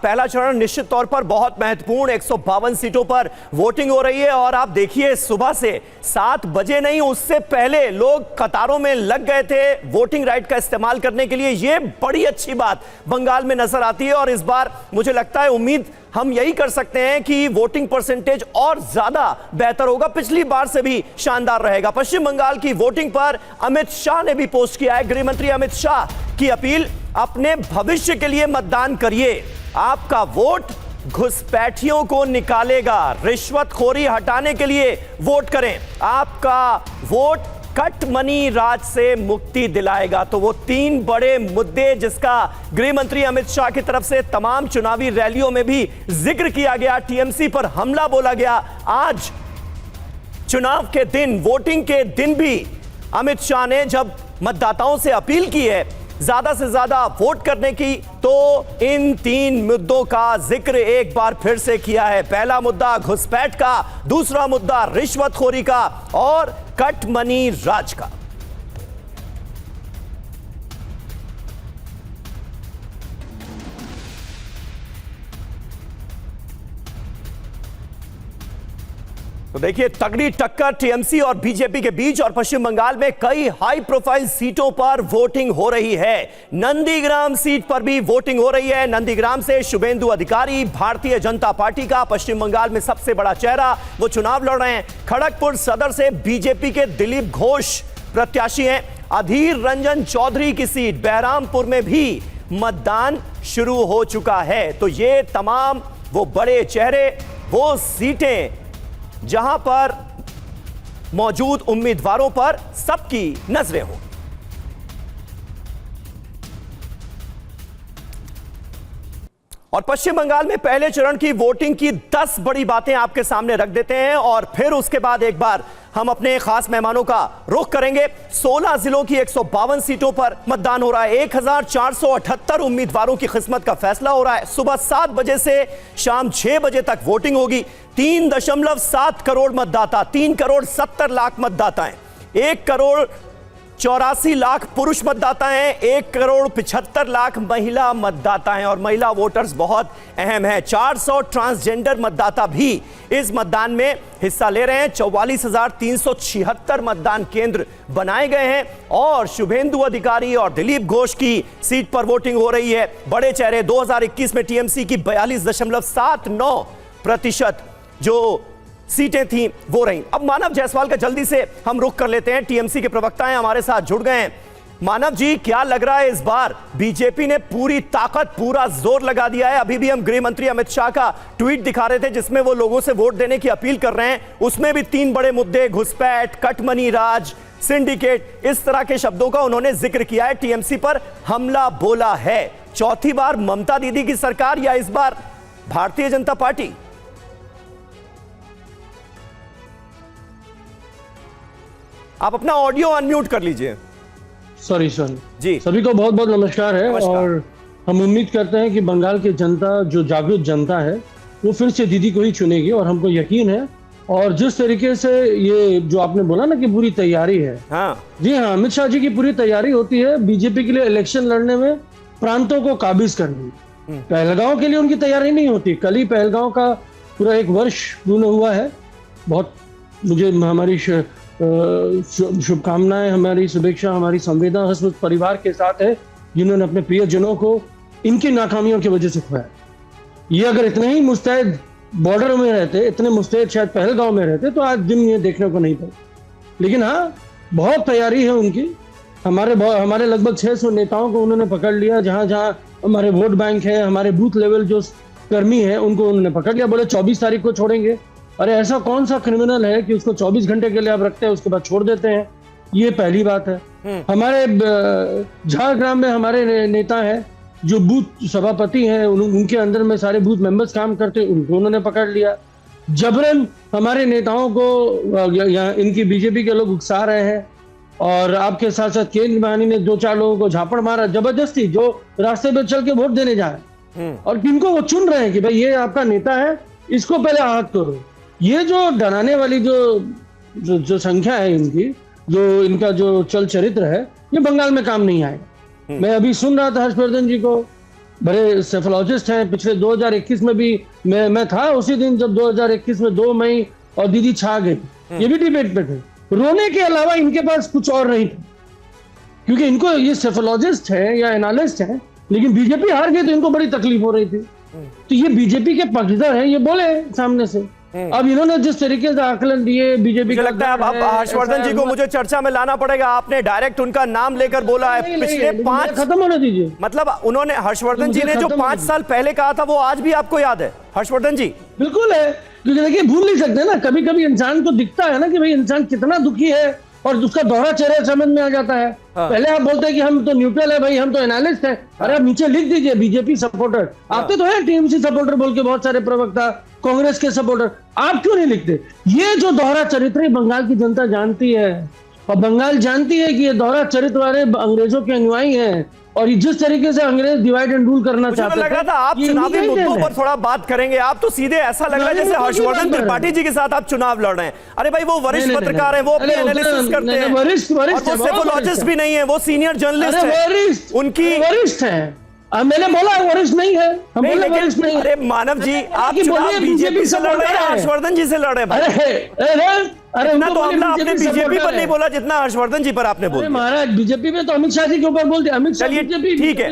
पहला चरण निश्चित तौर पर बहुत महत्वपूर्ण 152 सीटों पर वोटिंग हो रही है और आप देखिए सुबह से 7 बजे नहीं उससे पहले लोग कतारों में लग गए थे वोटिंग राइट का इस्तेमाल करने के लिए। यह बड़ी अच्छी बात बंगाल में नजर आती है और इस बार मुझे लगता है उम्मीद हम यही कर सकते हैं कि वोटिंग परसेंटेज और ज्यादा बेहतर होगा, पिछली बार से भी शानदार रहेगा। पश्चिम बंगाल की वोटिंग पर अमित शाह ने भी पोस्ट किया है। गृह मंत्री अमित शाह की अपील, अपने भविष्य के लिए मतदान करिए, आपका वोट घुसपैठियों को निकालेगा, रिश्वतखोरी हटाने के लिए वोट करें, आपका वोट कट मनी राज से मुक्ति दिलाएगा। तो वो 3 बड़े मुद्दे जिसका गृह मंत्री अमित शाह की तरफ से तमाम चुनावी रैलियों में भी जिक्र किया गया, टीएमसी पर हमला बोला गया, आज चुनाव के दिन, वोटिंग के दिन भी अमित शाह ने जब मतदाताओं से अपील की है ज्यादा से ज्यादा वोट करने की, तो इन 3 मुद्दों का जिक्र एक बार फिर से किया है। पहला मुद्दा घुसपैठ का, दूसरा मुद्दा रिश्वतखोरी का और कट मनी राज का। तो देखिए तगड़ी टक्कर टीएमसी और बीजेपी के बीच और पश्चिम बंगाल में कई हाई प्रोफाइल सीटों पर वोटिंग हो रही है। नंदीग्राम सीट पर भी वोटिंग हो रही है। नंदीग्राम से शुभेंदु अधिकारी, भारतीय जनता पार्टी का पश्चिम बंगाल में सबसे बड़ा चेहरा, वो चुनाव लड़ रहे हैं। खड़गपुर सदर से बीजेपी के दिलीप घोष प्रत्याशी हैं। अधीर रंजन चौधरी की सीट बहरामपुर में भी मतदान शुरू हो चुका है। तो ये तमाम वो बड़े चेहरे, वो सीटें जहां पर मौजूद उम्मीदवारों पर सबकी नजरें हों। और पश्चिम बंगाल में पहले चरण की वोटिंग की 10 बड़ी बातें आपके सामने रख देते हैं और फिर उसके बाद एक बार हम अपने खास मेहमानों का रुख करेंगे। 16 जिलों की 152 सीटों पर मतदान हो रहा है। 1478 उम्मीदवारों की किस्मत का फैसला हो रहा है। सुबह 7 बजे से शाम 6 बजे तक वोटिंग होगी। 3.7 करोड़ मतदाता, 3 करोड़ 70 लाख मतदाता हैं, 1 करोड़ 84 लाख पुरुष मतदाता हैं, 1 करोड़ 75 लाख महिला मतदाता हैं और महिला वोटर्स बहुत अहम है। 400 ट्रांसजेंडर मतदाता भी इस मतदान में हिस्सा ले रहे हैं। 44,376 मतदान केंद्र बनाए गए हैं और शुभेंदु अधिकारी और दिलीप घोष की सीट पर वोटिंग हो रही है। बड़े चेहरे 2021 में टीएमसी की 42.79% जो सीटें थी वो रही। अब मानव जायसवाल का जल्दी से हम रुख कर लेते हैं, टीएमसी के प्रवक्ता हैं, हमारे साथ जुड़ गए हैं। मानव जी, क्या लग रहा है इस बार बीजेपी ने पूरी ताकत, पूरा जोर लगा दिया है? अभी भी हम गृह मंत्री अमित शाह का ट्वीट दिखा रहे थे जिसमें वो लोगों से वोट देने की अपील कर रहे हैं, उसमें भी 3 बड़े मुद्दे, घुसपैठ, कटमनी राज, सिंडिकेट, इस तरह के शब्दों का उन्होंने जिक्र किया है। टीएमसी पर हमला बोला है। चौथी बार ममता दीदी की सरकार या इस बार भारतीय जनता पार्टी? आप अपना ऑडियो अनम्यूट कर लीजिए। सॉरी जी, सभी को बहुत बहुत नमस्कार है। और हम उम्मीद करते हैं कि बंगाल की जनता, जो जागरूक जनता है, वो फिर से दीदी को ही चुनेगी और हमको यकीन है। और जिस तरीके से ये जो आपने बोला ना कि पूरी तैयारी है, हाँ जी हाँ, अमित शाह जी की पूरी तैयारी होती है बीजेपी के लिए इलेक्शन लड़ने में, प्रांतों को काबिज करने। पहलगांव के लिए उनकी तैयारी नहीं होती। कल ही पहलगांव का पूरा 1 वर्ष पूर्ण हुआ है। बहुत मुझे हमारी शुभकामनाएं, हमारी शुभेच्छा, हमारी संवेदना उस परिवार के साथ है जिन्होंने अपने प्रियजनों को इनकी नाकामियों की वजह से खोया। ये अगर इतने ही मुस्तैद बॉर्डर में रहते, इतने मुस्तैद शायद पहलगांव में रहते, तो आज दिन ये देखने को नहीं पड़े। लेकिन हाँ, बहुत तैयारी है उनकी। हमारे लगभग 600 नेताओं को उन्होंने पकड़ लिया। जहां जहां हमारे वोट बैंक है, हमारे बूथ लेवल जो कर्मी है, उनको उन्होंने पकड़ लिया। बोले 24 तारीख को छोड़ेंगे। अरे ऐसा कौन सा क्रिमिनल है कि उसको 24 घंटे के लिए आप रखते हैं, उसके बाद छोड़ देते हैं? ये पहली बात है। हमारे झारग्राम में हमारे नेता हैं जो बूथ सभापति हैं, उनके अंदर में सारे बूथ मेंबर्स काम करते हैं, उनको उन्होंने पकड़ लिया। जबरन हमारे नेताओं को इनकी बीजेपी के लोग उकसा रहे हैं और आपके साथ साथ केंद्र बाहिनी ने 2-4 लोगों को झापड़ मारा जबरदस्ती, जो रास्ते पे चल के वोट देने जा रहे हैं। और किनको वो चुन रहे हैं कि भाई ये आपका नेता है, इसको पहले आहत करो। ये जो डराने वाली जो संख्या है इनकी, जो इनका जो चल चरित्र है, ये बंगाल में काम नहीं आएगा। मैं अभी सुन रहा था हर्षवर्धन जी को बड़े सेफोलॉजिस्ट हैं। पिछले 2021 में भी मैं था उसी दिन जब 2021 में 2 मई और दीदी छा गई, ये भी डिबेट पे थे। रोने के अलावा इनके पास कुछ और नहीं था, क्योंकि इनको ये सेफोलॉजिस्ट है या एनालिस्ट है, लेकिन बीजेपी हार गई तो इनको बड़ी तकलीफ हो रही थी। तो ये बीजेपी के पक्षधर हैं, ये बोले सामने से। अब इन्होंने जिस तरीके से आकलन दिए बीजेपी, मुझे लगता है अब हर्षवर्धन जी को मुझे चर्चा में लाना पड़ेगा। आपने डायरेक्ट उनका नाम लेकर बोला है। पिछले 5 खत्म होने दीजिए। मतलब उन्होंने हर्षवर्धन जी ने जो 5 साल पहले कहा था वो आज भी आपको याद है हर्षवर्धन जी? बिल्कुल है, क्योंकि देखिए भूल नहीं सकते ना, कभी कभी इंसान को दिखता है ना कि भाई इंसान कितना दुखी है और उसका दोहरा चेहरा समझ में आ जाता है। पहले आप बोलते हैं कि हम तो न्यूट्रल है भाई, हम तो एनालिस्ट हैं। अरे आप नीचे लिख दीजिए बीजेपी सपोर्टर। आपके तो है टीएमसी सपोर्टर बोल के बहुत सारे प्रवक्ता, कांग्रेस के सपोर्टर, आप क्यों नहीं लिखते? ये जो दोहरा चरित्र बंगाल की जनता जानती है, और बंगाल जानती है कि ये दोहरा चरित्र वाले अंग्रेजों के अनुयायी हैं, और जिस तरीके से अंग्रेज डिवाइड एंड रूल करना चाहते लग रहा था आप चुनावी मुद्दों पर थोड़ा बात करेंगे। आप तो सीधे ऐसा लग रहा है जैसे हर्षवर्धन त्रिपाठी जी के साथ आप चुनाव लड़ रहे हैं। अरे भाई वो वरिष्ठ पत्रकार हैं, वो अपनी एनालिसिस करते हैं, वो सेफोलॉजिस्ट भी नहीं है, वो सीनियर जर्नलिस्ट है, उनकी वरिष्ठ है। मैंने बोला वरिष्ठ नहीं है, हम बोले वरिष्ठ नहीं। अरे मानव जी आप चुनाव बीजेपी से लड़ रहे हैं, हर्षवर्धन जी से लड़ रहे हैं। अरे इतना तो हमला आपने बीजेपी पर नहीं बोला जितना हर्षवर्धन जी पर आपने बोला। महाराज बीजेपी में तो अमित शाह जी के ऊपर बोल दिया। अमित शाह चलिए ठीक है।